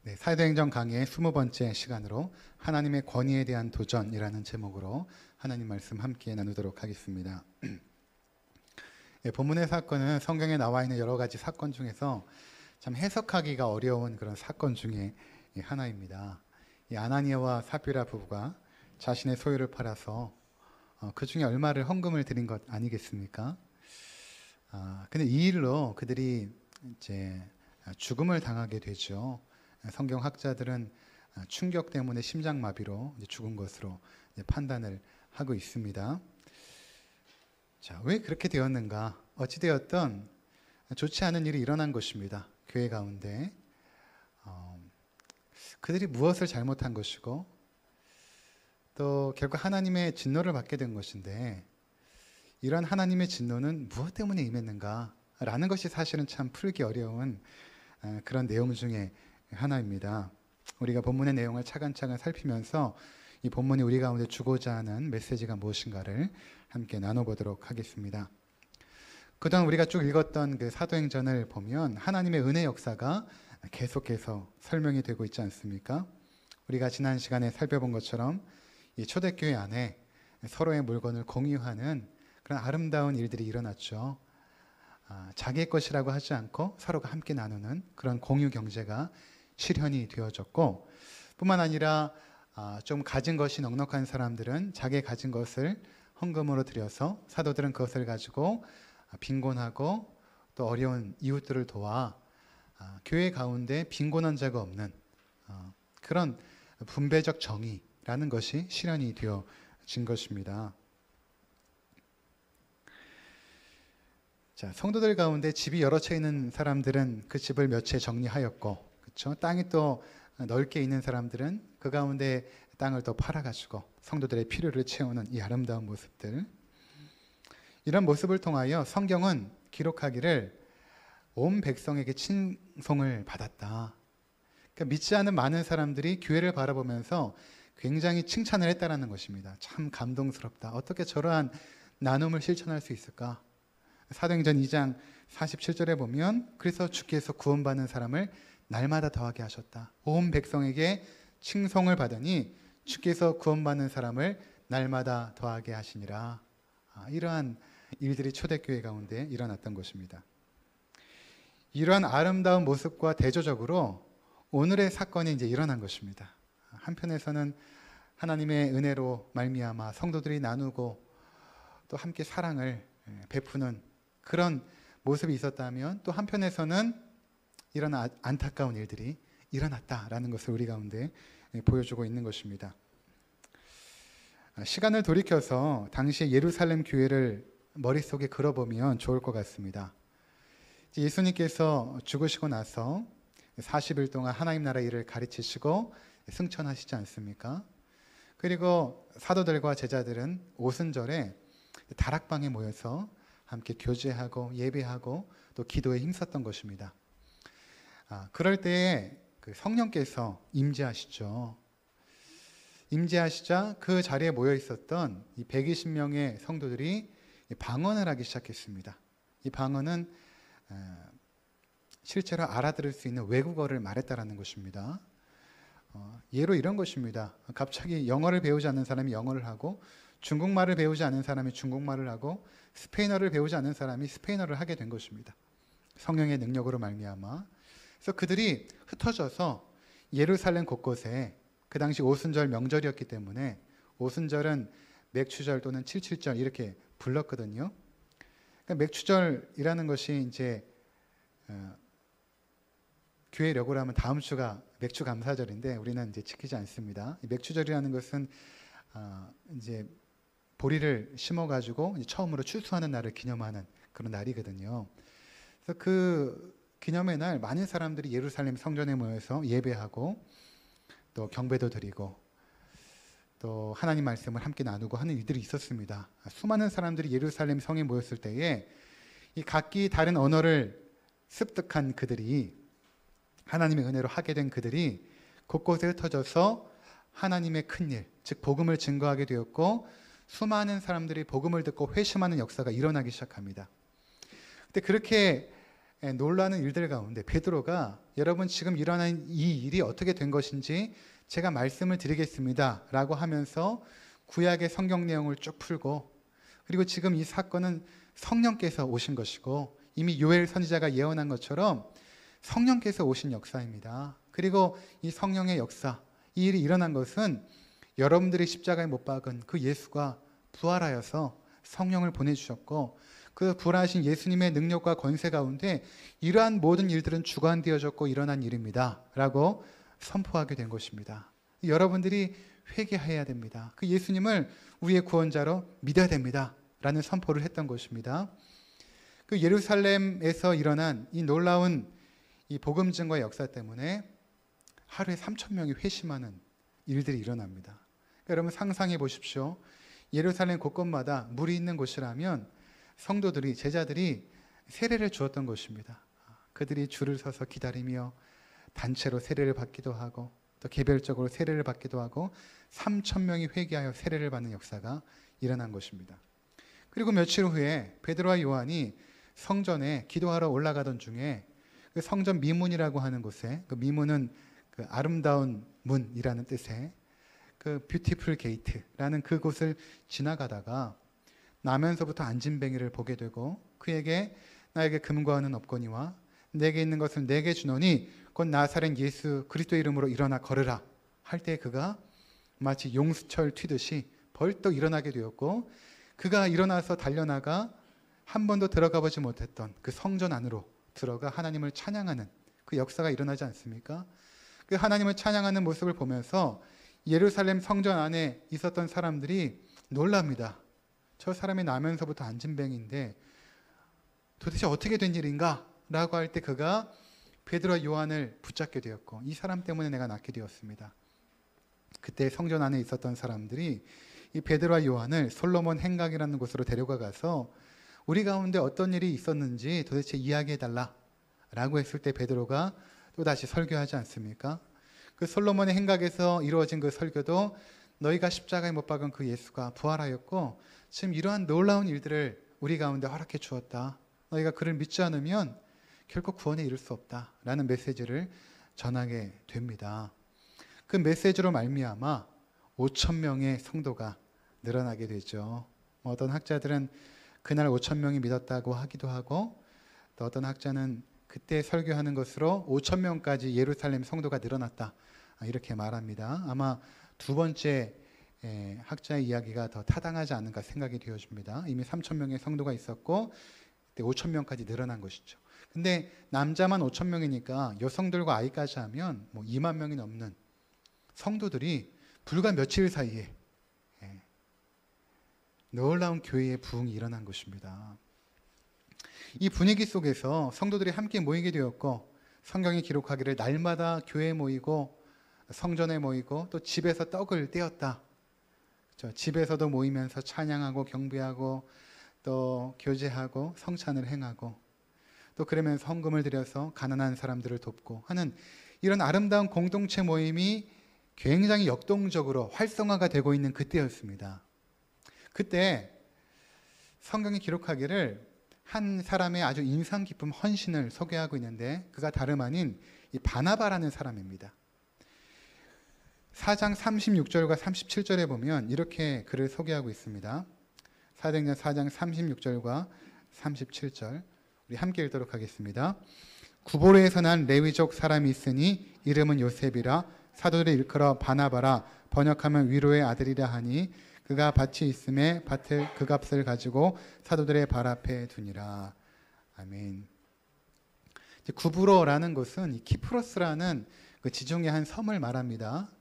네, 사도행전 강의의 20번째 시간으로 하나님의 권위에 대한 도전이라는 제목으로 하나님 말씀 함께 나누도록 하겠습니다. 네, 본문의 사건은 성경에 나와 있는 여러 가지 사건 중에서 참 해석하기가 어려운 그런 사건 중에 하나입니다. 이 아나니아와 삽비라 부부가 자신의 소유를 팔아서 그 중에 얼마를 헌금을 드린 것 아니겠습니까? 근데 이 일로 그들이 이제 죽음을 당하게 되죠. 성경학자들은 충격 때문에 심장마비로 죽은 것으로 판단을 하고 있습니다. 자, 왜 그렇게 되었는가? 어찌되었든 좋지 않은 일이 일어난 것입니다. 교회 가운데 그들이 무엇을 잘못한 것이고 또 결국 하나님의 진노를 받게 된 것인데, 이런 하나님의 진노는 무엇 때문에 임했는가? 라는 것이 사실은 참 풀기 어려운 그런 내용 중에 하나입니다. 우리가 본문의 내용을 차근차근 살피면서 이 본문이 우리 가운데 주고자 하는 메시지가 무엇인가를 함께 나눠보도록 하겠습니다. 그동안 우리가 쭉 읽었던 그 사도행전을 보면 하나님의 은혜 역사가 계속해서 설명이 되고 있지 않습니까? 우리가 지난 시간에 살펴본 것처럼 이 초대교회 안에 서로의 물건을 공유하는 그런 아름다운 일들이 일어났죠. 자기의 것이라고 하지 않고 서로가 함께 나누는 그런 공유 경제가 실현이 되어졌고, 뿐만 아니라 좀 가진 것이 넉넉한 사람들은 자기의 가진 것을 헌금으로 드려서 사도들은 그것을 가지고 빈곤하고 또 어려운 이웃들을 도와 교회 가운데 빈곤한 자가 없는 그런 분배적 정의라는 것이 실현이 되어진 것입니다. 자, 성도들 가운데 집이 여러 채 있는 사람들은 그 집을 몇 채 정리하였고, 그렇죠? 땅이 또 넓게 있는 사람들은 그 가운데 땅을 또 팔아가지고 성도들의 필요를 채우는 이 아름다운 모습들, 이런 모습을 통하여 성경은 기록하기를 온 백성에게 칭송을 받았다. 그러니까 믿지 않은 많은 사람들이 교회를 바라보면서 굉장히 칭찬을 했다라는 것입니다. 참 감동스럽다. 어떻게 저러한 나눔을 실천할 수 있을까? 사도행전 2장 47절에 보면, 그래서 주께서 구원받는 사람을 날마다 더하게 하셨다. 온 백성에게 칭송을 받으니 주께서 구원받는 사람을 날마다 더하게 하시니라. 이러한 일들이 초대교회 가운데 일어났던 것입니다. 이러한 아름다운 모습과 대조적으로 오늘의 사건이 이제 일어난 것입니다. 한편에서는 하나님의 은혜로 말미암아 성도들이 나누고 또 함께 사랑을 베푸는 그런 모습이 있었다면, 또 한편에서는 이런 안타까운 일들이 일어났다라는 것을 우리 가운데 보여주고 있는 것입니다. 시간을 돌이켜서 당시 예루살렘 교회를 머릿속에 그려보면 좋을 것 같습니다. 예수님께서 죽으시고 나서 40일 동안 하나님 나라 일을 가르치시고 승천하시지 않습니까? 그리고 사도들과 제자들은 오순절에 다락방에 모여서 함께 교제하고 예배하고 또 기도에 힘썼던 것입니다. 그럴 때에 그 성령께서 임재하시죠. 임재하시자 그 자리에 모여 있었던 이 120명의 성도들이 방언을 하기 시작했습니다. 이 방언은 실제로 알아들을 수 있는 외국어를 말했다라는 것입니다. 예로 이런 것입니다. 갑자기 영어를 배우지 않는 사람이 영어를 하고, 중국말을 배우지 않는 사람이 중국말을 하고, 스페인어를 배우지 않는 사람이 스페인어를 하게 된 것입니다. 성령의 능력으로 말미암아. 그래서 그들이 흩어져서 예루살렘 곳곳에, 그 당시 오순절 명절이었기 때문에 오순절은 맥추절 또는 칠칠절 이렇게 불렀거든요. 그러니까 맥추절이라는 것이 이제 교회 력으로 하면 다음 주가 맥주 감사절인데 우리는 이제 지키지 않습니다. 이 맥추절이라는 것은 이제 보리를 심어가지고 처음으로 추수하는 날을 기념하는 그런 날이거든요. 그래서 그 기념의 날 많은 사람들이 예루살렘 성전에 모여서 예배하고 또 경배도 드리고 또 하나님 말씀을 함께 나누고 하는 일들이 있었습니다. 수많은 사람들이 예루살렘 성에 모였을 때에 이 각기 다른 언어를 습득한 그들이, 하나님의 은혜로 하게 된 그들이 곳곳에 흩어져서 하나님의 큰일, 즉 복음을 증거하게 되었고, 수많은 사람들이 복음을 듣고 회심하는 역사가 일어나기 시작합니다. 근데 그렇게 놀라는 일들 가운데 베드로가 여러분 지금 일어난 이 일이 어떻게 된 것인지 제가 말씀을 드리겠습니다 라고 하면서 구약의 성경 내용을 쭉 풀고, 그리고 지금 이 사건은 성령께서 오신 것이고 이미 요엘 선지자가 예언한 것처럼 성령께서 오신 역사입니다. 그리고 이 성령의 역사, 이 일이 일어난 것은 여러분들이 십자가에 못 박은 그 예수가 부활하여서 성령을 보내주셨고, 그 부활하신 예수님의 능력과 권세 가운데 이러한 모든 일들은 주관되어졌고 일어난 일입니다 라고 선포하게 된 것입니다. 여러분들이 회개해야 됩니다. 그 예수님을 우리의 구원자로 믿어야 됩니다 라는 선포를 했던 것입니다. 그 예루살렘에서 일어난 이 놀라운 이 복음 증거의 역사 때문에 하루에 3,000명이 회심하는 일들이 일어납니다. 그러니까 여러분 상상해 보십시오. 예루살렘 곳곳마다 물이 있는 곳이라면 성도들이, 제자들이 세례를 주었던 것입니다. 그들이 줄을 서서 기다리며 단체로 세례를 받기도 하고 또 개별적으로 세례를 받기도 하고 3,000명이 회개하여 세례를 받는 역사가 일어난 것입니다. 그리고 며칠 후에 베드로와 요한이 성전에 기도하러 올라가던 중에 그 성전 미문이라고 하는 곳에, 그 미문은 그 아름다운 문이라는 뜻의 그 뷰티풀 게이트라는 그곳을 지나가다가 나면서부터 안진뱅이를 보게 되고 그에게 나에게 금과 은은 없거니와 내게 있는 것을 내게 주노니 곧 나사렛 예수 그리스도 이름으로 일어나 걸으라 할 때 그가 마치 용수철 튀듯이 벌떡 일어나게 되었고, 그가 일어나서 달려나가 한 번도 들어가 보지 못했던 그 성전 안으로 들어가 하나님을 찬양하는 그 역사가 일어나지 않습니까? 그 하나님을 찬양하는 모습을 보면서 예루살렘 성전 안에 있었던 사람들이 놀랍니다. 저 사람이 나면서부터 안진뱅인데 도대체 어떻게 된 일인가? 라고 할 때 그가 베드로와 요한을 붙잡게 되었고, 이 사람 때문에 내가 낫게 되었습니다. 그때 성전 안에 있었던 사람들이 이 베드로와 요한을 솔로몬 행각이라는 곳으로 데려가 가서 우리 가운데 어떤 일이 있었는지 도대체 이야기해달라 라고 했을 때 베드로가 또다시 설교하지 않습니까? 그 솔로몬의 행각에서 이루어진 그 설교도 너희가 십자가에 못 박은 그 예수가 부활하였고 지금 이러한 놀라운 일들을 우리 가운데 허락해 주었다. 너희가 그를 믿지 않으면 결코 구원에 이를 수 없다 라는 메시지를 전하게 됩니다. 그 메시지로 말미암아 5,000명의 성도가 늘어나게 되죠. 어떤 학자들은 그날 5,000명이 믿었다고 하기도 하고, 또 어떤 학자는 그때 설교하는 것으로 5,000명까지 예루살렘 성도가 늘어났다 이렇게 말합니다. 아마 두 번째 학자의 이야기가 더 타당하지 않은가 생각이 되어집니다. 이미 3,000명의 성도가 있었고 그때 5,000명까지 늘어난 것이죠. 근데 남자만 5,000명이니까 여성들과 아이까지 하면 뭐 2만 명이 넘는 성도들이 불과 며칠 사이에 놀라운 교회의 부흥이 일어난 것입니다. 이 분위기 속에서 성도들이 함께 모이게 되었고, 성경이 기록하기를 날마다 교회에 모이고 성전에 모이고 또 집에서 떡을 떼었다. 집에서도 모이면서 찬양하고 경배하고 또 교제하고 성찬을 행하고 또 그러면서 헌금을 드려서 가난한 사람들을 돕고 하는 이런 아름다운 공동체 모임이 굉장히 역동적으로 활성화가 되고 있는 그때였습니다. 그때 성경이 기록하기를 한 사람의 아주 인상 깊은 헌신을 소개하고 있는데 그가 다름 아닌 이 바나바라는 사람입니다. 4장 36절과 37절에 보면 이렇게 그를 소개하고 있습니다. 사도행전 4장 36절과 37절 우리 함께 읽도록 하겠습니다. 구보로에서 난 레위족 사람이 있으니 이름은 요셉이라 사도들이 일컬어 바나바라 번역하면 위로의 아들이라 하니 그가 밭이 있음에 밭을 그 값을 가지고 사도들의 발 앞에 두니라. 아멘. 구브로라는 곳은 이 키프로스라는 그 지중해 한 섬을 말합니다.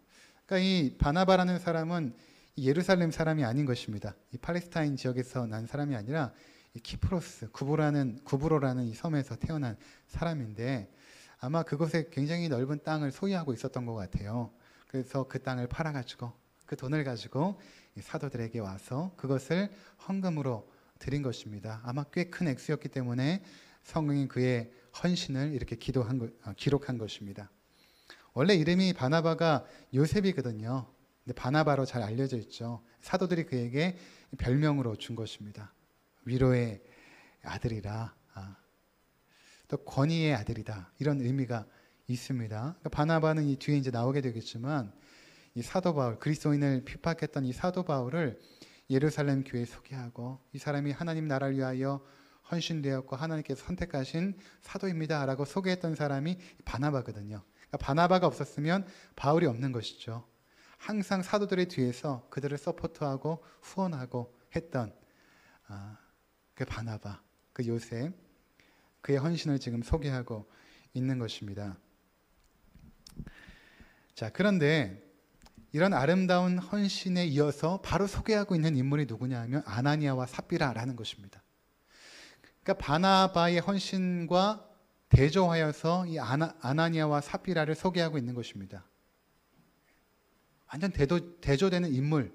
그러니까 이 바나바라는 사람은 예루살렘 사람이 아닌 것입니다. 이 팔레스타인 지역에서 난 사람이 아니라 이 키프로스, 구브로라는 이 섬에서 태어난 사람인데 아마 그곳에 굉장히 넓은 땅을 소유하고 있었던 것 같아요. 그래서 그 땅을 팔아가지고 그 돈을 가지고 사도들에게 와서 그것을 헌금으로 드린 것입니다. 아마 꽤 큰 액수였기 때문에 성경이 그의 헌신을 이렇게 기록한 것입니다. 원래 이름이 바나바가 요셉이거든요. 근데 바나바로 잘 알려져 있죠. 사도들이 그에게 별명으로 준 것입니다. 위로의 아들이라. 또 권위의 아들이다. 이런 의미가 있습니다. 그러니까 바나바는 이 뒤에 이제 나오게 되겠지만 이 사도 바울, 그리스도인을 핍박했던 이 사도 바울을 예루살렘 교회에 소개하고 이 사람이 하나님 나라를 위하여 헌신되었고 하나님께서 선택하신 사도입니다라고 소개했던 사람이 바나바거든요. 그러니까 바나바가 없었으면 바울이 없는 것이죠. 항상 사도들의 뒤에서 그들을 서포트하고 후원하고 했던 그 바나바, 그 요셉, 그의 헌신을 지금 소개하고 있는 것입니다. 자, 그런데 이런 아름다운 헌신에 이어서 바로 소개하고 있는 인물이 누구냐 하면 아나니아와 삽비라라는 것입니다. 그러니까 바나바의 헌신과 대조하여서 이 아나니아와 삽비라를 소개하고 있는 것입니다. 완전 대조되는 인물,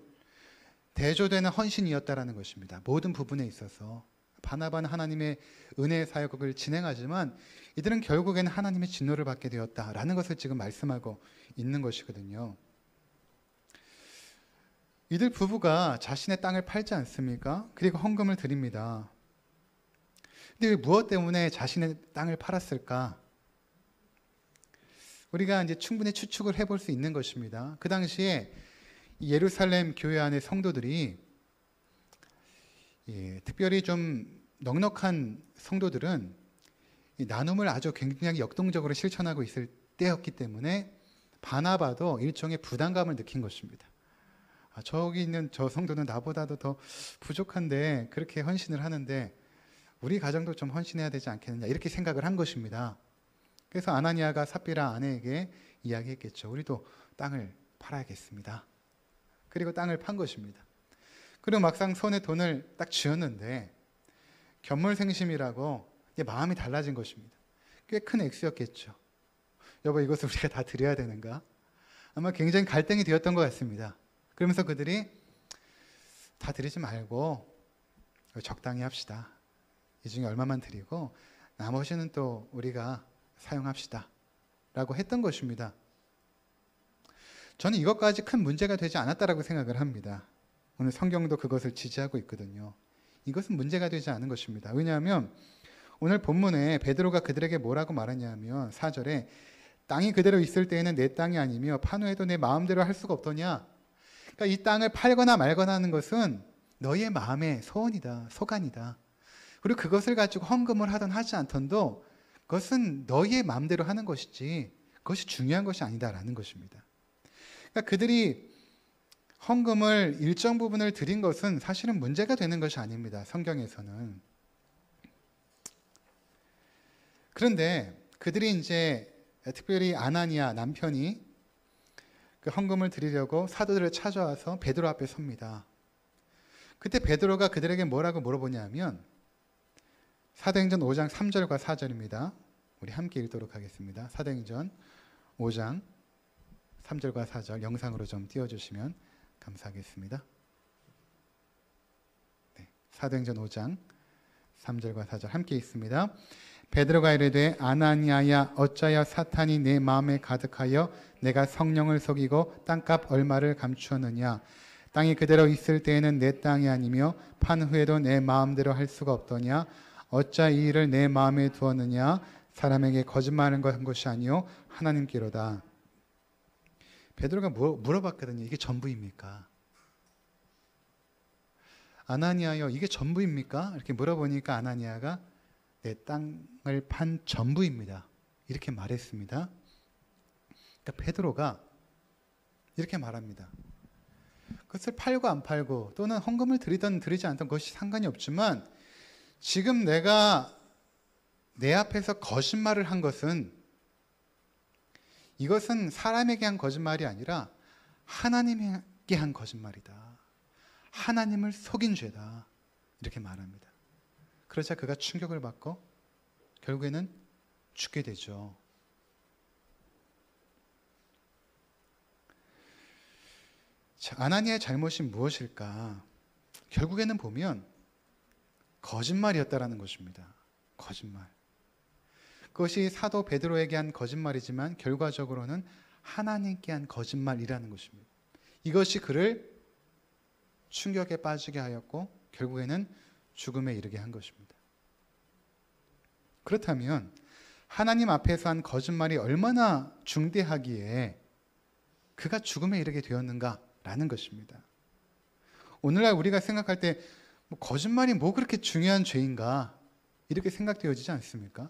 대조되는 헌신이었다라는 것입니다. 모든 부분에 있어서 바나바는 하나님의 은혜의 사역을 진행하지만 이들은 결국에는 하나님의 진노를 받게 되었다라는 것을 지금 말씀하고 있는 것이거든요. 이들 부부가 자신의 땅을 팔지 않습니까? 그리고 헌금을 드립니다. 근데 왜 무엇 때문에 자신의 땅을 팔았을까? 우리가 이제 충분히 추측을 해볼 수 있는 것입니다. 그 당시에 예루살렘 교회 안의 성도들이 특별히 좀 넉넉한 성도들은 이 나눔을 아주 굉장히 역동적으로 실천하고 있을 때였기 때문에 바나바도 일종의 부담감을 느낀 것입니다. 저기 있는 저 성도는 나보다도 더 부족한데 그렇게 헌신을 하는데 우리 가정도 좀 헌신해야 되지 않겠느냐 이렇게 생각을 한 것입니다. 그래서 아나니아가 삽비라 아내에게 이야기했겠죠. 우리도 땅을 팔아야겠습니다. 그리고 땅을 판 것입니다. 그리고 막상 손에 돈을 딱 쥐었는데 견물생심이라고 마음이 달라진 것입니다. 꽤 큰 액수였겠죠. 여보, 이것을 우리가 다 드려야 되는가? 아마 굉장히 갈등이 되었던 것 같습니다. 그러면서 그들이 다 드리지 말고 적당히 합시다. 이 중에 얼마만 드리고 나머지는 또 우리가 사용합시다 라고 했던 것입니다. 저는 이것까지 큰 문제가 되지 않았다라고 생각을 합니다. 오늘 성경도 그것을 지지하고 있거든요. 이것은 문제가 되지 않은 것입니다. 왜냐하면 오늘 본문에 베드로가 그들에게 뭐라고 말하냐면 4절에 땅이 그대로 있을 때에는 내 땅이 아니며 판 후에도 내 마음대로 할 수가 없더냐. 그러니까 이 땅을 팔거나 말거나 하는 것은 너의 마음의 소원이다, 소관이다. 그리고 그것을 가지고 헌금을 하든 하지 않던도 그것은 너의 마음대로 하는 것이지 그것이 중요한 것이 아니다라는 것입니다. 그러니까 그들이 헌금을 일정 부분을 드린 것은 사실은 문제가 되는 것이 아닙니다. 성경에서는. 그런데 그들이 이제 특별히 아나니아 남편이 그 헌금을 드리려고 사도들을 찾아와서 베드로 앞에 섭니다. 그때 베드로가 그들에게 뭐라고 물어보냐면 사도행전 5장 3절과 4절입니다. 우리 함께 읽도록 하겠습니다. 사도행전 5장 3절과 4절 영상으로 좀 띄워주시면 감사하겠습니다. 네, 사도행전 5장 3절과 4절 함께 읽습니다. 베드로가 이르되 아나니아야 어찌하여 사탄이 내 마음에 가득하여 내가 성령을 속이고 땅값 얼마를 감추었느냐. 땅이 그대로 있을 때에는 내 땅이 아니며 판 후에도 내 마음대로 할 수가 없더냐. 어찌 이 일을 내 마음에 두었느냐. 사람에게 거짓말한 것이 아니요 하나님께로다. 베드로가 물어봤거든요. 이게 전부입니까? 아나니아여 이게 전부입니까? 이렇게 물어보니까 아나니아가 내 땅을 판 전부입니다. 이렇게 말했습니다. 그러니까 베드로가 이렇게 말합니다. 그것을 팔고 안 팔고 또는 헌금을 드리든 드리지 않든 그것이 상관이 없지만 지금 내가 내 앞에서 거짓말을 한 것은 이것은 사람에게 한 거짓말이 아니라 하나님에게 한 거짓말이다. 하나님을 속인 죄다. 이렇게 말합니다. 그러자 그가 충격을 받고 결국에는 죽게 되죠. 자, 아나니아의 잘못이 무엇일까? 결국에는 보면 거짓말이었다라는 것입니다. 거짓말. 그것이 사도 베드로에게 한 거짓말이지만 결과적으로는 하나님께 한 거짓말이라는 것입니다. 이것이 그를 충격에 빠지게 하였고 결국에는 죽음에 이르게 한 것입니다. 그렇다면 하나님 앞에서 한 거짓말이 얼마나 중대하기에 그가 죽음에 이르게 되었는가라는 것입니다. 오늘날 우리가 생각할 때 거짓말이 뭐 그렇게 중요한 죄인가 이렇게 생각되어지지 않습니까?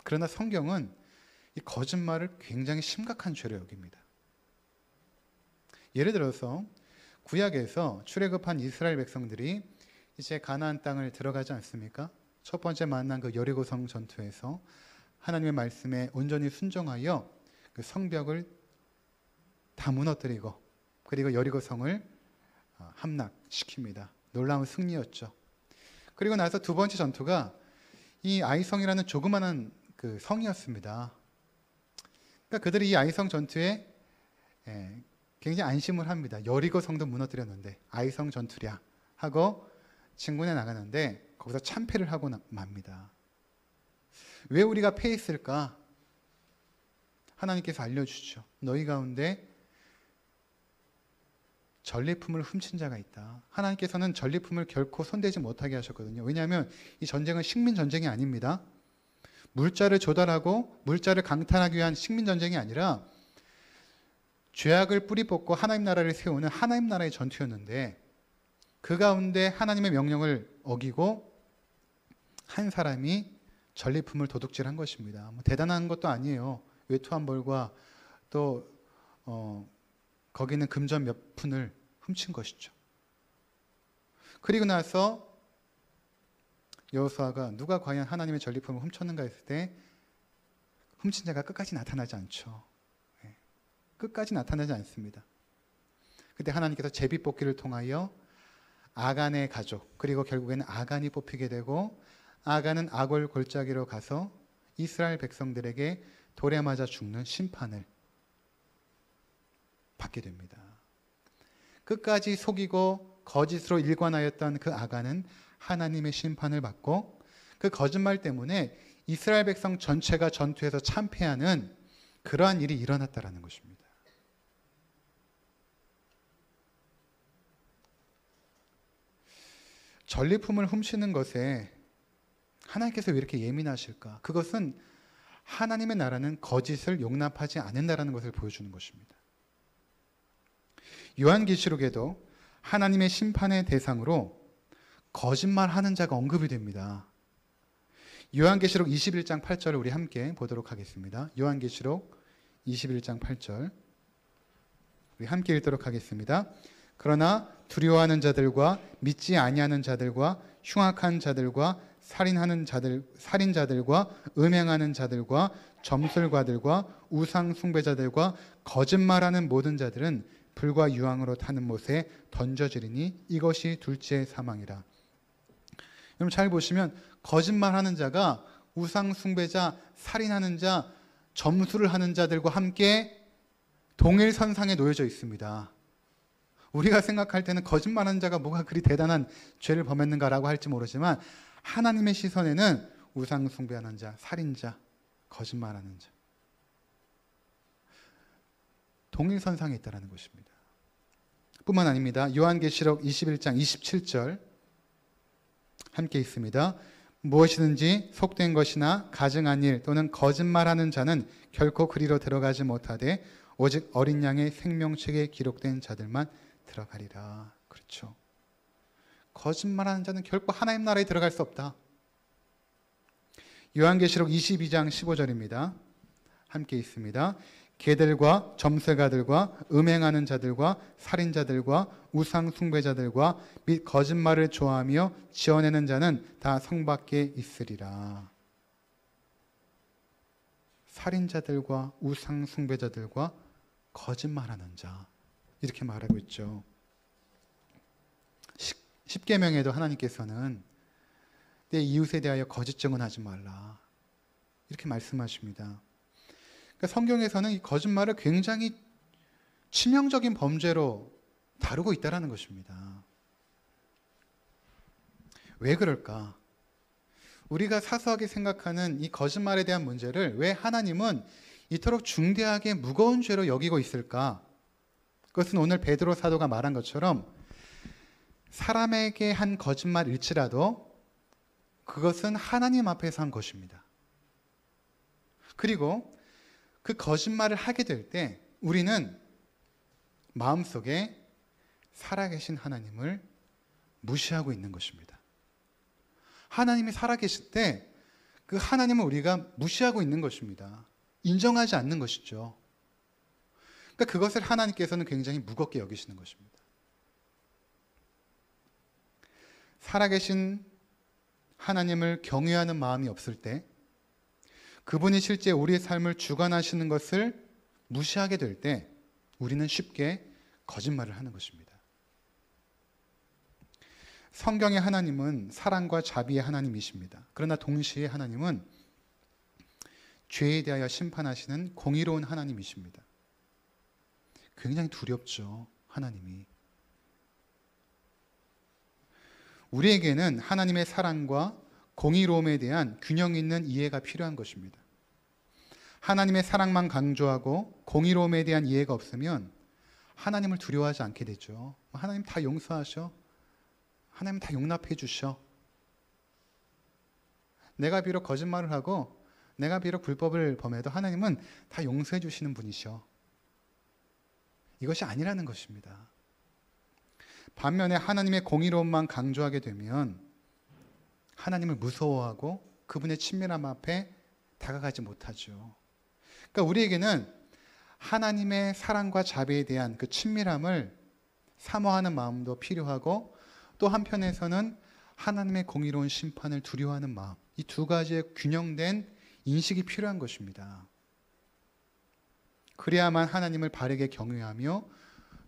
그러나 성경은 이 거짓말을 굉장히 심각한 죄로 여깁니다. 예를 들어서 구약에서 출애굽한 이스라엘 백성들이 이제 가나안 땅을 들어가지 않습니까? 첫 번째 만난 그 여리고성 전투에서 하나님의 말씀에 온전히 순종하여 그 성벽을 다 무너뜨리고 그리고 여리고성을 함락시킵니다. 놀라운 승리였죠. 그리고 나서 두 번째 전투가 이 아이성이라는 조그마한 그 성이었습니다. 그러니까 그들이 이 아이성 전투에 굉장히 안심을 합니다. 여리고성도 무너뜨렸는데 아이성 전투랴 하고 진군해 나가는데 거기서 참패를 하고 맙니다. 왜 우리가 패했을까? 하나님께서 알려주죠. 너희 가운데 전리품을 훔친 자가 있다. 하나님께서는 전리품을 결코 손대지 못하게 하셨거든요. 왜냐하면 이 전쟁은 식민 전쟁이 아닙니다. 물자를 조달하고 물자를 강탈하기 위한 식민 전쟁이 아니라 죄악을 뿌리 뽑고 하나님 나라를 세우는 하나님 나라의 전투였는데 그 가운데 하나님의 명령을 어기고 한 사람이 전리품을 도둑질한 것입니다. 뭐 대단한 것도 아니에요. 외투 한 벌과 또 거기는 금전 몇 푼을 훔친 것이죠. 그리고 나서 여호수아가 누가 과연 하나님의 전리품을 훔쳤는가 했을 때 훔친 자가 끝까지 나타나지 않죠. 끝까지 나타나지 않습니다. 그때 하나님께서 제비 뽑기를 통하여 아간의 가족 그리고 결국에는 아간이 뽑히게 되고 아간은 아골 골짜기로 가서 이스라엘 백성들에게 돌에 맞아 죽는 심판을 받게 됩니다. 끝까지 속이고 거짓으로 일관하였던 그 아간은 하나님의 심판을 받고 그 거짓말 때문에 이스라엘 백성 전체가 전투에서 참패하는 그러한 일이 일어났다라는 것입니다. 전리품을 훔치는 것에 하나님께서 왜 이렇게 예민하실까? 그것은 하나님의 나라는 거짓을 용납하지 않는다라는 것을 보여주는 것입니다. 요한계시록에도 하나님의 심판의 대상으로 거짓말하는 자가 언급이 됩니다. 요한계시록 21장 8절을 우리 함께 보도록 하겠습니다. 요한계시록 21장 8절 우리 함께 읽도록 하겠습니다. 그러나 두려워하는 자들과 믿지 아니하는 자들과 흉악한 자들과 살인자들과 음행하는 자들과 점술가들과 우상 숭배자들과 거짓말하는 모든 자들은 불과 유황으로 타는 못에 던져지리니 이것이 둘째 사망이라. 여러분 잘 보시면 거짓말하는 자가 우상 숭배자, 살인하는 자, 점술을 하는 자들과 함께 동일선상에 놓여져 있습니다. 우리가 생각할 때는 거짓말하는 자가 뭐가 그리 대단한 죄를 범했는가라고 할지 모르지만 하나님의 시선에는 우상 숭배하는 자, 살인자, 거짓말하는 자 동일선상에 있다는 것입니다. 뿐만 아닙니다. 요한계시록 21장 27절 함께 있습니다. 무엇이든지 속된 것이나 가증한 일 또는 거짓말하는 자는 결코 그리로 들어가지 못하되 오직 어린 양의 생명책에 기록된 자들만 들어가리라. 그렇죠. 거짓말하는 자는 결코 하나님 나라에 들어갈 수 없다. 요한계시록 22장 15절입니다. 함께 있습니다. 개들과 점술가들과 음행하는 자들과 살인자들과 우상 숭배자들과 및 거짓말을 좋아하며 지어내는 자는 다 성 밖에 있으리라. 살인자들과 우상 숭배자들과 거짓말하는 자 이렇게 말하고 있죠. 십계명에도 하나님께서는 내 이웃에 대하여 거짓 증언하지 말라 이렇게 말씀하십니다. 그러니까 성경에서는 이 거짓말을 굉장히 치명적인 범죄로 다루고 있다는 것입니다. 왜 그럴까? 우리가 사소하게 생각하는 이 거짓말에 대한 문제를 왜 하나님은 이토록 중대하게 무거운 죄로 여기고 있을까? 그것은 오늘 베드로 사도가 말한 것처럼 사람에게 한 거짓말일지라도 그것은 하나님 앞에서 한 것입니다. 그리고 그 거짓말을 하게 될 때 우리는 마음속에 살아계신 하나님을 무시하고 있는 것입니다. 하나님이 살아계실 때 그 하나님을 우리가 무시하고 있는 것입니다. 인정하지 않는 것이죠. 그러니까 그것을 하나님께서는 굉장히 무겁게 여기시는 것입니다. 살아계신 하나님을 경외하는 마음이 없을 때, 그분이 실제 우리의 삶을 주관하시는 것을 무시하게 될 때 우리는 쉽게 거짓말을 하는 것입니다. 성경의 하나님은 사랑과 자비의 하나님이십니다. 그러나 동시에 하나님은 죄에 대하여 심판하시는 공의로운 하나님이십니다. 굉장히 두렵죠, 하나님이. 우리에게는 하나님의 사랑과 공의로움에 대한 균형 있는 이해가 필요한 것입니다. 하나님의 사랑만 강조하고 공의로움에 대한 이해가 없으면 하나님을 두려워하지 않게 되죠. 하나님 다 용서하셔. 하나님 다 용납해 주셔. 내가 비록 거짓말을 하고 내가 비록 불법을 범해도 하나님은 다 용서해 주시는 분이셔. 이것이 아니라는 것입니다. 반면에 하나님의 공의로움만 강조하게 되면 하나님을 무서워하고 그분의 친밀함 앞에 다가가지 못하죠. 그러니까 우리에게는 하나님의 사랑과 자비에 대한 그 친밀함을 사모하는 마음도 필요하고, 또 한편에서는 하나님의 공의로운 심판을 두려워하는 마음, 이 두 가지의 균형된 인식이 필요한 것입니다. 그래야만 하나님을 바르게 경외하며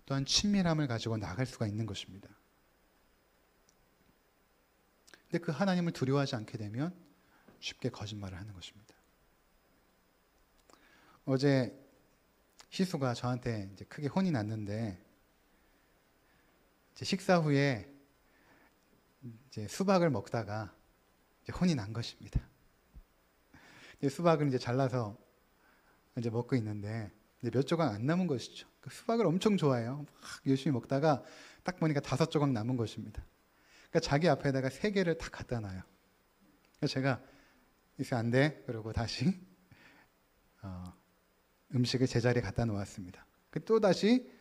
또한 친밀함을 가지고 나갈 수가 있는 것입니다. 근데 그 하나님을 두려워하지 않게 되면 쉽게 거짓말을 하는 것입니다. 어제 희수가 저한테 이제 크게 혼이 났는데, 이제 식사 후에 이제 수박을 먹다가 이제 혼이 난 것입니다. 이제 수박을 이제 잘라서 이제 먹고 있는데 이제 몇 조각 안 남은 것이죠. 그 수박을 엄청 좋아해요. 막 열심히 먹다가 딱 보니까 5조각 남은 것입니다. 그러니까 자기 앞에다가 3개를 딱 갖다 놔요. 그래서 제가 이제 안 돼. 그러고 다시 음식을 제자리에 갖다 놓았습니다. 또 다시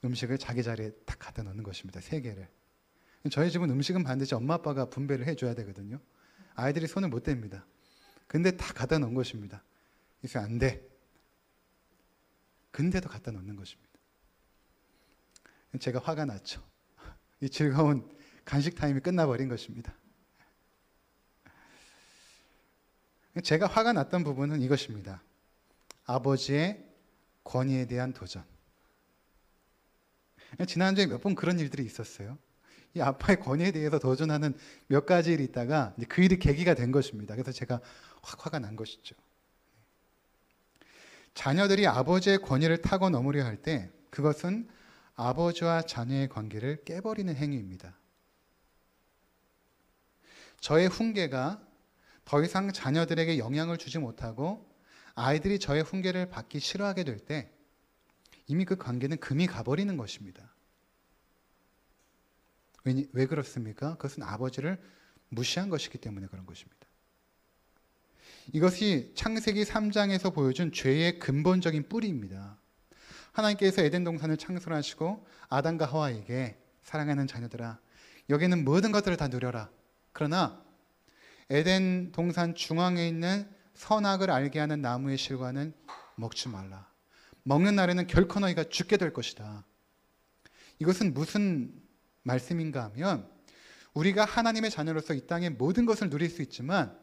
음식을 자기 자리에 딱 갖다 놓는 것입니다. 3개를. 저희 집은 음식은 반드시 엄마 아빠가 분배를 해줘야 되거든요. 아이들이 손을 못 댑니다. 근데 다 갖다 놓은 것입니다. 이제 안 돼. 근데도 갖다 놓는 것입니다. 제가 화가 났죠. 이 즐거운 간식 타임이 끝나버린 것입니다. 제가 화가 났던 부분은 이것입니다. 아버지의 권위에 대한 도전. 지난주에 몇 번 그런 일들이 있었어요. 이 아빠의 권위에 대해서 도전하는 몇 가지 일이 있다가 그 일이 계기가 된 것입니다. 그래서 제가 확 화가 난 것이죠. 자녀들이 아버지의 권위를 타고 넘으려 할 때 그것은 아버지와 자녀의 관계를 깨버리는 행위입니다. 저의 훈계가 더 이상 자녀들에게 영향을 주지 못하고 아이들이 저의 훈계를 받기 싫어하게 될 때 이미 그 관계는 금이 가버리는 것입니다. 왜 그렇습니까? 그것은 아버지를 무시한 것이기 때문에 그런 것입니다. 이것이 창세기 3장에서 보여준 죄의 근본적인 뿌리입니다. 하나님께서 에덴 동산을 창설하시고 아담과 하와에게 사랑하는 자녀들아, 여기는 모든 것들을 다 누려라. 그러나 에덴 동산 중앙에 있는 선악을 알게 하는 나무의 실과는 먹지 말라. 먹는 날에는 결코 너희가 죽게 될 것이다. 이것은 무슨 말씀인가 하면 우리가 하나님의 자녀로서 이 땅의 모든 것을 누릴 수 있지만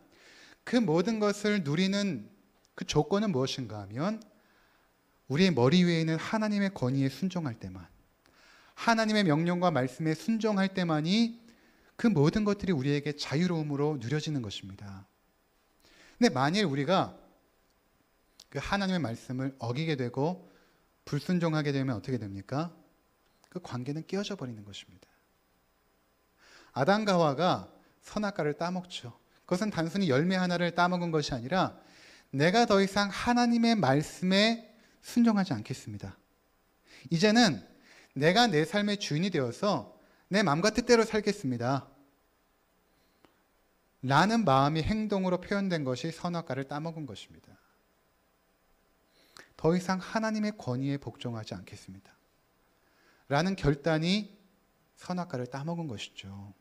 그 모든 것을 누리는 그 조건은 무엇인가 하면 우리의 머리 위에 있는 하나님의 권위에 순종할 때만, 하나님의 명령과 말씀에 순종할 때만이 그 모든 것들이 우리에게 자유로움으로 누려지는 것입니다. 근데 만일 우리가 그 하나님의 말씀을 어기게 되고 불순종하게 되면 어떻게 됩니까? 그 관계는 깨어져 버리는 것입니다. 아담과 하와가 선악과를 따먹죠. 그것은 단순히 열매 하나를 따먹은 것이 아니라 내가 더 이상 하나님의 말씀에 순종하지 않겠습니다. 이제는 내가 내 삶의 주인이 되어서 내 마음과 뜻대로 살겠습니다. 라는 마음이 행동으로 표현된 것이 선악과를 따먹은 것입니다. 더 이상 하나님의 권위에 복종하지 않겠습니다. 라는 결단이 선악과를 따먹은 것이죠.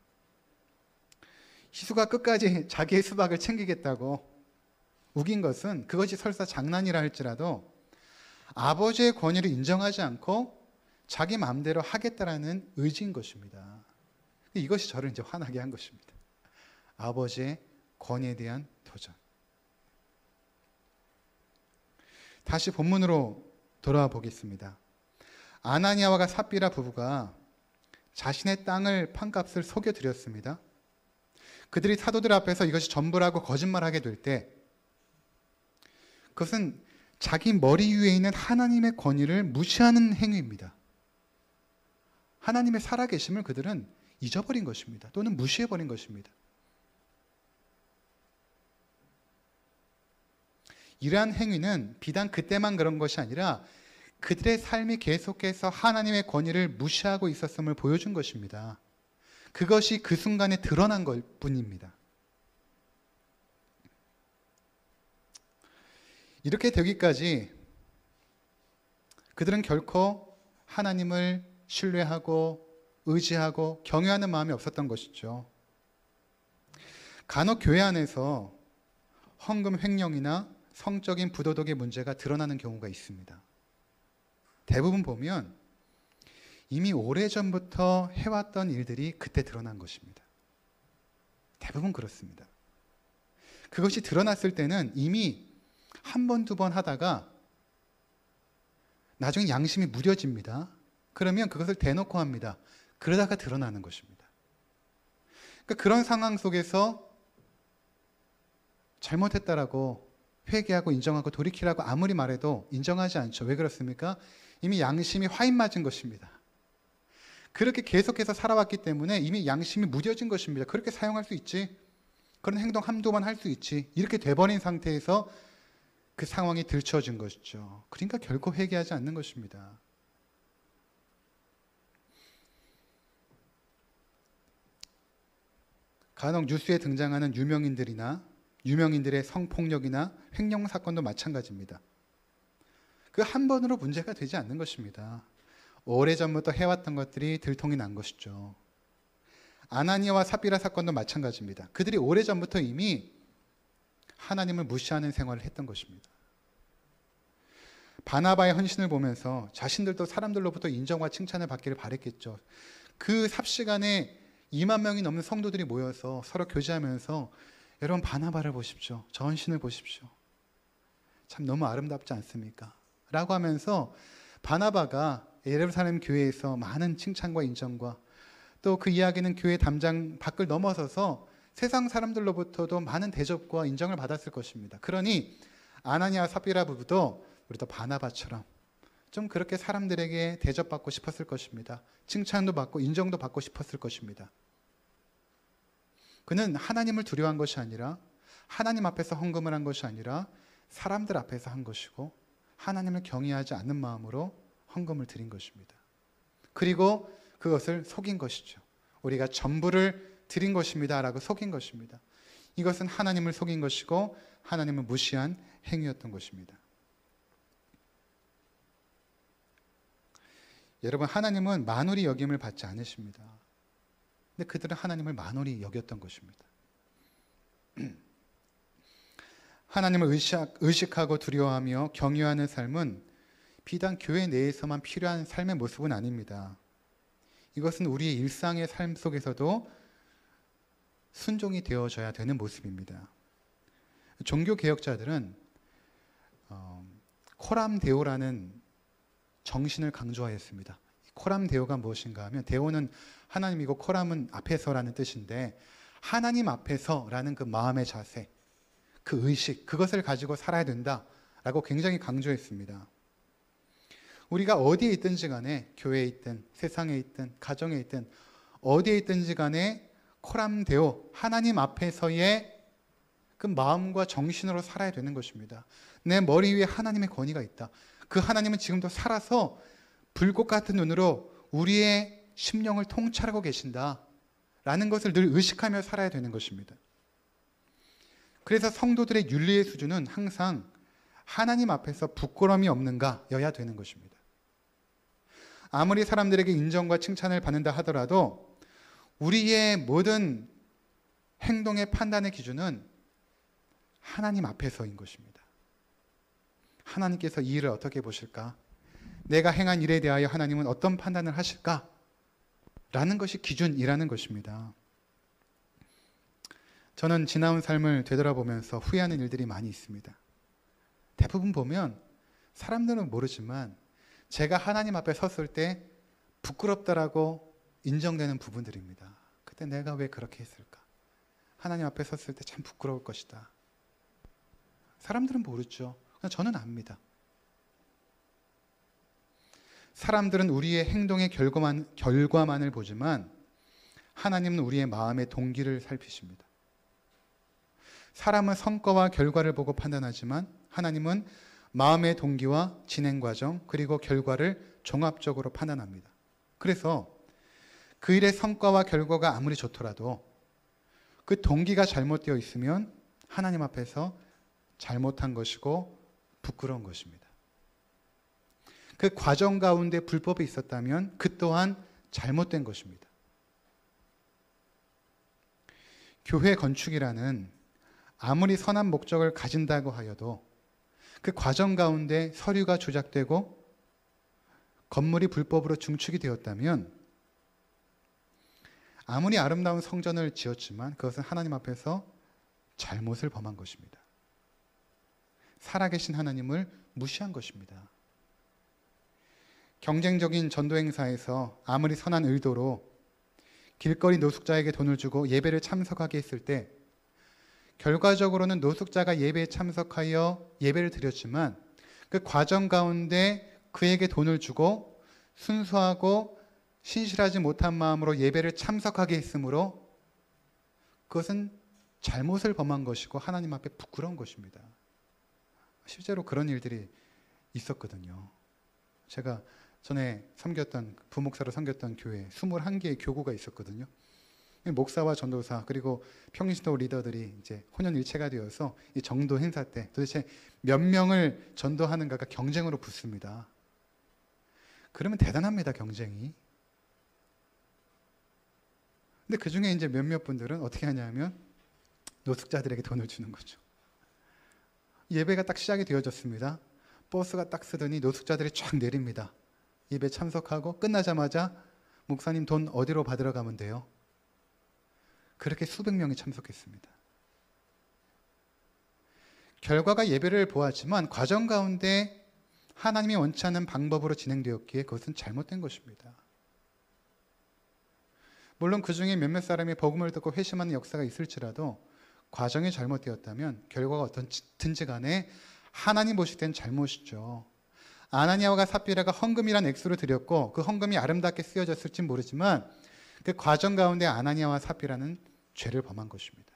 희수가 끝까지 자기의 수박을 챙기겠다고 우긴 것은 그것이 설사 장난이라 할지라도 아버지의 권위를 인정하지 않고 자기 마음대로 하겠다라는 의지인 것입니다. 이것이 저를 이제 화나게 한 것입니다. 아버지의 권위에 대한 도전. 다시 본문으로 돌아와 보겠습니다. 아나니아와 삽비라 부부가 자신의 땅을 판값을 속여드렸습니다. 그들이 사도들 앞에서 이것이 전부라고 거짓말하게 될 때 그것은 자기 머리 위에 있는 하나님의 권위를 무시하는 행위입니다. 하나님의 살아계심을 그들은 잊어버린 것입니다. 또는 무시해버린 것입니다. 이러한 행위는 비단 그때만 그런 것이 아니라 그들의 삶이 계속해서 하나님의 권위를 무시하고 있었음을 보여준 것입니다. 그것이 그 순간에 드러난 것 뿐입니다. 이렇게 되기까지 그들은 결코 하나님을 신뢰하고 의지하고 경외하는 마음이 없었던 것이죠. 간혹 교회 안에서 헌금 횡령이나 성적인 부도덕의 문제가 드러나는 경우가 있습니다. 대부분 보면 이미 오래전부터 해왔던 일들이 그때 드러난 것입니다. 대부분 그렇습니다. 그것이 드러났을 때는 이미 한 번, 두 번 하다가 나중에 양심이 무뎌집니다. 그러면 그것을 대놓고 합니다. 그러다가 드러나는 것입니다. 그러니까 그런 상황 속에서 잘못했다라고 회개하고 인정하고 돌이키라고 아무리 말해도 인정하지 않죠. 왜 그렇습니까? 이미 양심이 화인 맞은 것입니다. 그렇게 계속해서 살아왔기 때문에 이미 양심이 무뎌진 것입니다. 그렇게 사용할 수 있지. 그런 행동 한두 번 할 수 있지. 이렇게 돼버린 상태에서 그 상황이 들춰진 것이죠. 그러니까 결코 회개하지 않는 것입니다. 간혹 뉴스에 등장하는 유명인들의 성폭력이나 횡령 사건도 마찬가지입니다. 그 한 번으로 문제가 되지 않는 것입니다. 오래전부터 해왔던 것들이 들통이 난 것이죠. 아나니아와 삽비라 사건도 마찬가지입니다. 그들이 오래전부터 이미 하나님을 무시하는 생활을 했던 것입니다. 바나바의 헌신을 보면서 자신들도 사람들로부터 인정과 칭찬을 받기를 바랬겠죠. 그 삽시간에 2만 명이 넘는 성도들이 모여서 서로 교제하면서 여러분 바나바를 보십시오. 저 헌신을 보십시오. 참 너무 아름답지 않습니까? 라고 하면서 바나바가 예루살렘 교회에서 많은 칭찬과 인정과 또 그 이야기는 교회 담장 밖을 넘어서서 세상 사람들로부터도 많은 대접과 인정을 받았을 것입니다. 그러니 아나니아와 삽비라 부부도 우리도 바나바처럼 좀 그렇게 사람들에게 대접받고 싶었을 것입니다. 칭찬도 받고 인정도 받고 싶었을 것입니다. 그는 하나님을 두려워한 것이 아니라 하나님 앞에서 헌금을 한 것이 아니라 사람들 앞에서 한 것이고 하나님을 경외하지 않는 마음으로 헌금을 드린 것입니다. 그리고 그것을 속인 것이죠. 우리가 전부를 드린 것입니다 라고 속인 것입니다. 이것은 하나님을 속인 것이고 하나님을 무시한 행위였던 것입니다. 여러분, 하나님은 만홀히 여김을 받지 않으십니다. 근데 그들은 하나님을 만홀히 여겼던 것입니다. 하나님을 의식하고 두려워하며 경외하는 삶은 비단 교회 내에서만 필요한 삶의 모습은 아닙니다. 이것은 우리의 일상의 삶 속에서도 순종이 되어져야 되는 모습입니다. 종교개혁자들은 코람 데오라는 정신을 강조하였습니다. 코람 데오가 무엇인가 하면 데오는 하나님이고 코람은 앞에서라는 뜻인데 하나님 앞에서라는 그 마음의 자세, 그 의식, 그것을 가지고 살아야 된다라고 굉장히 강조했습니다. 우리가 어디에 있든지 간에 교회에 있든 세상에 있든 가정에 있든 어디에 있든지 간에 코람 데오, 하나님 앞에서의 그 마음과 정신으로 살아야 되는 것입니다. 내 머리 위에 하나님의 권위가 있다. 그 하나님은 지금도 살아서 불꽃 같은 눈으로 우리의 심령을 통찰하고 계신다 라는 것을 늘 의식하며 살아야 되는 것입니다. 그래서 성도들의 윤리의 수준은 항상 하나님 앞에서 부끄러움이 없는가여야 되는 것입니다. 아무리 사람들에게 인정과 칭찬을 받는다 하더라도 우리의 모든 행동의 판단의 기준은 하나님 앞에서인 것입니다. 하나님께서 이 일을 어떻게 보실까? 내가 행한 일에 대하여 하나님은 어떤 판단을 하실까? 라는 것이 기준이라는 것입니다. 저는 지나온 삶을 되돌아보면서 후회하는 일들이 많이 있습니다. 대부분 보면 사람들은 모르지만 제가 하나님 앞에 섰을 때 부끄럽다라고 인정되는 부분들입니다. 그때 내가 왜 그렇게 했을까? 하나님 앞에 섰을 때 참 부끄러울 것이다. 사람들은 모르죠. 저는 압니다. 사람들은 우리의 행동의 결과만을 보지만 하나님은 우리의 마음의 동기를 살피십니다. 사람은 성과와 결과를 보고 판단하지만 하나님은 마음의 동기와 진행 과정 그리고 결과를 종합적으로 판단합니다. 그래서 그 일의 성과와 결과가 아무리 좋더라도 그 동기가 잘못되어 있으면 하나님 앞에서 잘못한 것이고 부끄러운 것입니다. 그 과정 가운데 불법이 있었다면 그 또한 잘못된 것입니다. 교회 건축이라는 아무리 선한 목적을 가진다고 하여도 그 과정 가운데 서류가 조작되고 건물이 불법으로 증축이 되었다면 아무리 아름다운 성전을 지었지만 그것은 하나님 앞에서 잘못을 범한 것입니다. 살아계신 하나님을 무시한 것입니다. 경쟁적인 전도 행사에서 아무리 선한 의도로 길거리 노숙자에게 돈을 주고 예배를 참석하게 했을 때 결과적으로는 노숙자가 예배에 참석하여 예배를 드렸지만 그 과정 가운데 그에게 돈을 주고 순수하고 신실하지 못한 마음으로 예배를 참석하게 했으므로 그것은 잘못을 범한 것이고 하나님 앞에 부끄러운 것입니다. 실제로 그런 일들이 있었거든요. 제가 전에 부목사로 섬겼던 교회에 21개의 교구가 있었거든요. 목사와 전도사 그리고 평신도 리더들이 이제 혼연일체가 되어서 이 정도 행사 때 도대체 몇 명을 전도하는가가 경쟁으로 붙습니다. 그러면 대단합니다, 경쟁이. 근데 그 중에 이제 몇몇 분들은 어떻게 하냐면 노숙자들에게 돈을 주는 거죠. 예배가 딱 시작이 되어졌습니다. 버스가 딱 쓰더니 노숙자들이 쫙 내립니다. 예배 참석하고 끝나자마자 목사님 돈 어디로 받으러 가면 돼요? 그렇게 수백 명이 참석했습니다. 결과가 예배를 보았지만 과정 가운데 하나님이 원치 않는 방법으로 진행되었기에 그것은 잘못된 것입니다. 물론 그 중에 몇몇 사람이 복음을 듣고 회심하는 역사가 있을지라도 과정이 잘못되었다면 결과가 어떻든지 간에 하나님 보실 땐 잘못이죠. 아나니아와 삽비라가 헌금이란 액수를 드렸고 그 헌금이 아름답게 쓰여졌을진 모르지만 그 과정 가운데 아나니아와 삽비라는 죄를 범한 것입니다.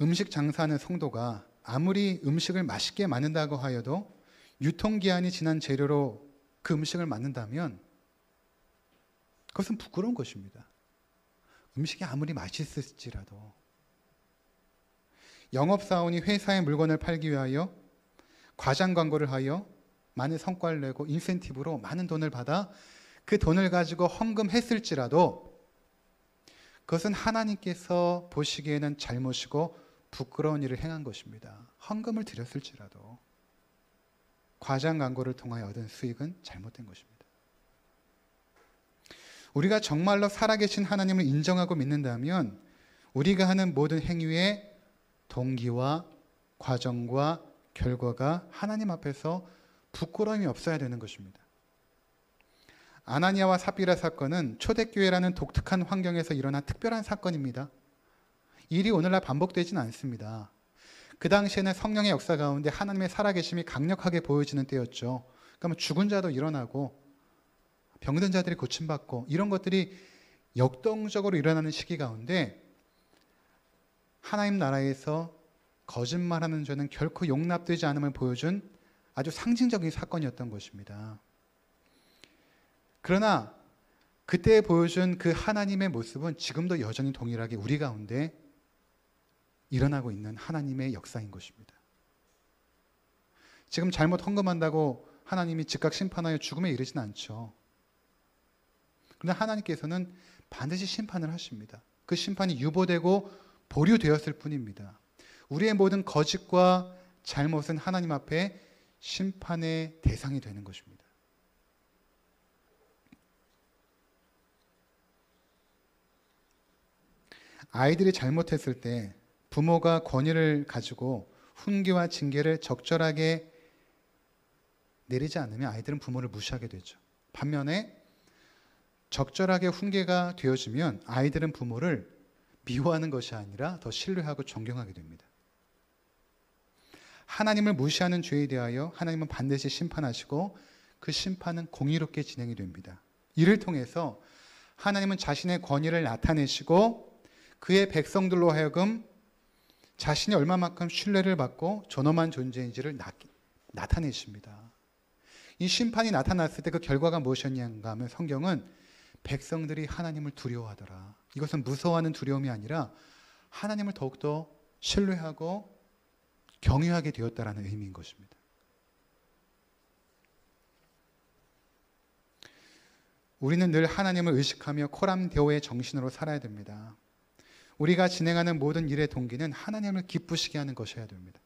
음식 장사하는 성도가 아무리 음식을 맛있게 만든다고 하여도 유통기한이 지난 재료로 그 음식을 만든다면 그것은 부끄러운 것입니다. 음식이 아무리 맛있을지라도 영업사원이 회사의 물건을 팔기 위하여 과장 광고를 하여 많은 성과를 내고 인센티브로 많은 돈을 받아 그 돈을 가지고 헌금했을지라도 그것은 하나님께서 보시기에는 잘못이고 부끄러운 일을 행한 것입니다. 헌금을 드렸을지라도 과장 광고를 통하여 얻은 수익은 잘못된 것입니다. 우리가 정말로 살아계신 하나님을 인정하고 믿는다면 우리가 하는 모든 행위의 동기와 과정과 결과가 하나님 앞에서 부끄러움이 없어야 되는 것입니다. 아나니아와 삽비라 사건은 초대교회라는 독특한 환경에서 일어난 특별한 사건입니다. 일이 오늘날 반복되지는 않습니다. 그 당시에는 성령의 역사 가운데 하나님의 살아계심이 강력하게 보여지는 때였죠. 그러면 죽은 자도 일어나고 병든 자들이 고침받고 이런 것들이 역동적으로 일어나는 시기 가운데 하나님 나라에서 거짓말하는 죄는 결코 용납되지 않음을 보여준 아주 상징적인 사건이었던 것입니다. 그러나 그때 보여준 그 하나님의 모습은 지금도 여전히 동일하게 우리 가운데 일어나고 있는 하나님의 역사인 것입니다. 지금 잘못 헌금한다고 하나님이 즉각 심판하여 죽음에 이르진 않죠. 그러나 하나님께서는 반드시 심판을 하십니다. 그 심판이 유보되고 보류되었을 뿐입니다. 우리의 모든 거짓과 잘못은 하나님 앞에 심판의 대상이 되는 것입니다. 아이들이 잘못했을 때 부모가 권위를 가지고 훈계와 징계를 적절하게 내리지 않으면 아이들은 부모를 무시하게 되죠. 반면에 적절하게 훈계가 되어지면 아이들은 부모를 미워하는 것이 아니라 더 신뢰하고 존경하게 됩니다. 하나님을 무시하는 죄에 대하여 하나님은 반드시 심판하시고 그 심판은 공의롭게 진행이 됩니다. 이를 통해서 하나님은 자신의 권위를 나타내시고 그의 백성들로 하여금 자신이 얼마만큼 신뢰를 받고 존엄한 존재인지를 나타내십니다. 이 심판이 나타났을 때 그 결과가 무엇이었는가 하면 성경은 백성들이 하나님을 두려워하더라. 이것은 무서워하는 두려움이 아니라 하나님을 더욱더 신뢰하고 경외하게 되었다라는 의미인 것입니다. 우리는 늘 하나님을 의식하며 코람데오의 정신으로 살아야 됩니다. 우리가 진행하는 모든 일의 동기는 하나님을 기쁘시게 하는 것이어야 됩니다.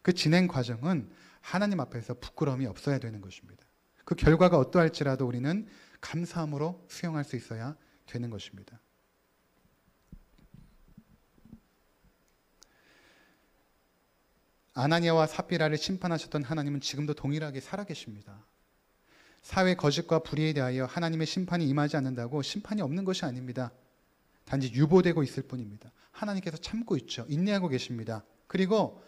그 진행 과정은 하나님 앞에서 부끄러움이 없어야 되는 것입니다. 그 결과가 어떠할지라도 우리는 감사함으로 수용할 수 있어야 되는 것입니다. 아나니아와 삽비라를 심판하셨던 하나님은 지금도 동일하게 살아계십니다. 사회 거짓과 불의에 대하여 하나님의 심판이 임하지 않는다고 심판이 없는 것이 아닙니다. 단지 유보되고 있을 뿐입니다. 하나님께서 참고 있죠. 인내하고 계십니다. 그리고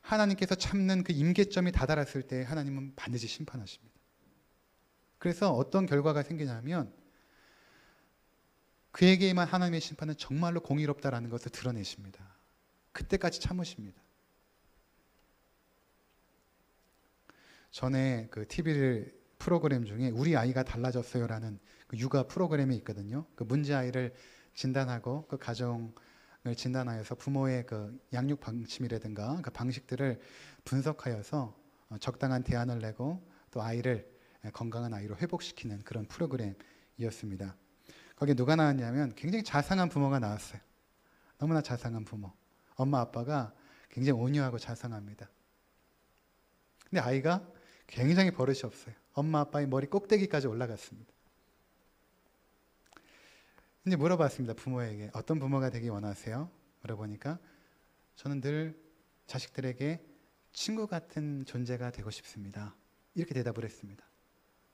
하나님께서 참는 그 임계점이 다다랐을 때 하나님은 반드시 심판하십니다. 그래서 어떤 결과가 생기냐면 그에게만 하나님의 심판은 정말로 공의롭다라는 것을 드러내십니다. 그때까지 참으십니다. 전에 그 TV 프로그램 중에 우리 아이가 달라졌어요라는 그 육아 프로그램이 있거든요. 그 문제 아이를 진단하고 그 가정을 진단하여서 부모의 그 양육 방침이라든가 그 방식들을 분석하여서 적당한 대안을 내고 또 아이를 건강한 아이로 회복시키는 그런 프로그램이었습니다. 거기에 누가 나왔냐면 굉장히 자상한 부모가 나왔어요. 너무나 자상한 부모. 엄마 아빠가 굉장히 온유하고 자상합니다. 근데 아이가 굉장히 버릇이 없어요. 엄마 아빠의 머리 꼭대기까지 올라갔습니다. 이제 물어봤습니다. 부모에게 어떤 부모가 되기 원하세요? 물어보니까 저는 늘 자식들에게 친구 같은 존재가 되고 싶습니다. 이렇게 대답을 했습니다.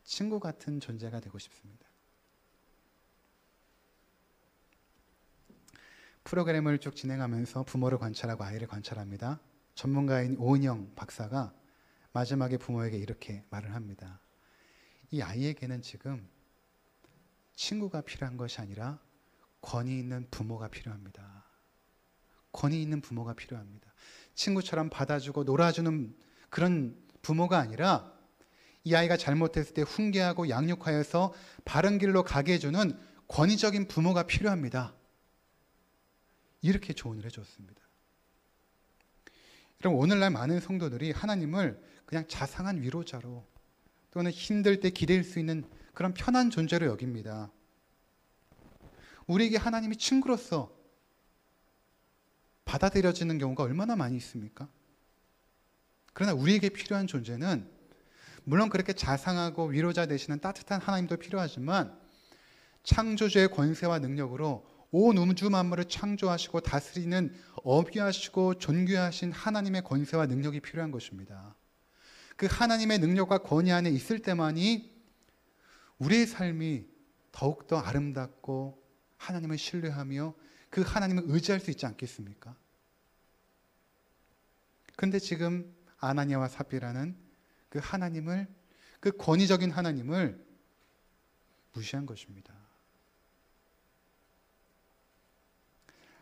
친구 같은 존재가 되고 싶습니다. 프로그램을 쭉 진행하면서 부모를 관찰하고 아이를 관찰합니다. 전문가인 오은영 박사가 마지막에 부모에게 이렇게 말을 합니다. 이 아이에게는 지금 친구가 필요한 것이 아니라 권위 있는 부모가 필요합니다. 권위 있는 부모가 필요합니다. 친구처럼 받아주고 놀아주는 그런 부모가 아니라 이 아이가 잘못했을 때 훈계하고 양육하여서 바른 길로 가게 해주는 권위적인 부모가 필요합니다. 이렇게 조언을 해줬습니다. 그럼 오늘날 많은 성도들이 하나님을 그냥 자상한 위로자로 또는 힘들 때 기댈 수 있는 그런 편한 존재로 여깁니다. 우리에게 하나님이 친구로서 받아들여지는 경우가 얼마나 많이 있습니까? 그러나 우리에게 필요한 존재는 물론 그렇게 자상하고 위로자 되시는 따뜻한 하나님도 필요하지만 창조주의 권세와 능력으로 온 우주 만물을 창조하시고 다스리는 어귀하시고 존귀하신 하나님의 권세와 능력이 필요한 것입니다. 그 하나님의 능력과 권위 안에 있을 때만이 우리의 삶이 더욱더 아름답고 하나님을 신뢰하며 그 하나님을 의지할 수 있지 않겠습니까? 그런데 지금 아나니아와 삽비라는 그 하나님을, 그 권위적인 하나님을 무시한 것입니다.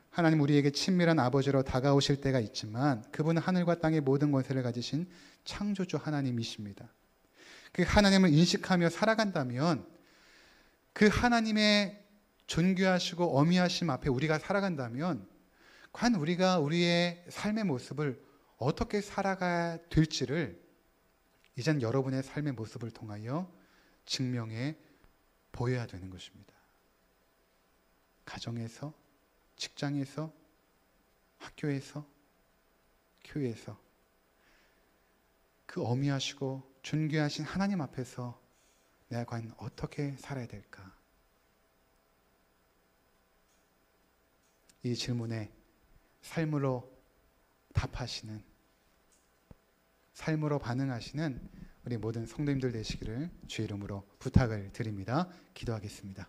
하나님 우리에게 친밀한 아버지로 다가오실 때가 있지만 그분은 하늘과 땅의 모든 권세를 가지신 창조주 하나님이십니다. 그 하나님을 인식하며 살아간다면 그 하나님의 존귀하시고 어미하심 앞에 우리가 살아간다면 과연 우리가 우리의 삶의 모습을 어떻게 살아가야 될지를 이젠 여러분의 삶의 모습을 통하여 증명해 보여야 되는 것입니다. 가정에서, 직장에서, 학교에서, 교회에서 그 어미하시고 존귀하신 하나님 앞에서 내가 과연 어떻게 살아야 될까? 이 질문에 삶으로 답하시는, 삶으로 반응하시는 우리 모든 성도님들 되시기를 주의 이름으로 부탁을 드립니다. 기도하겠습니다.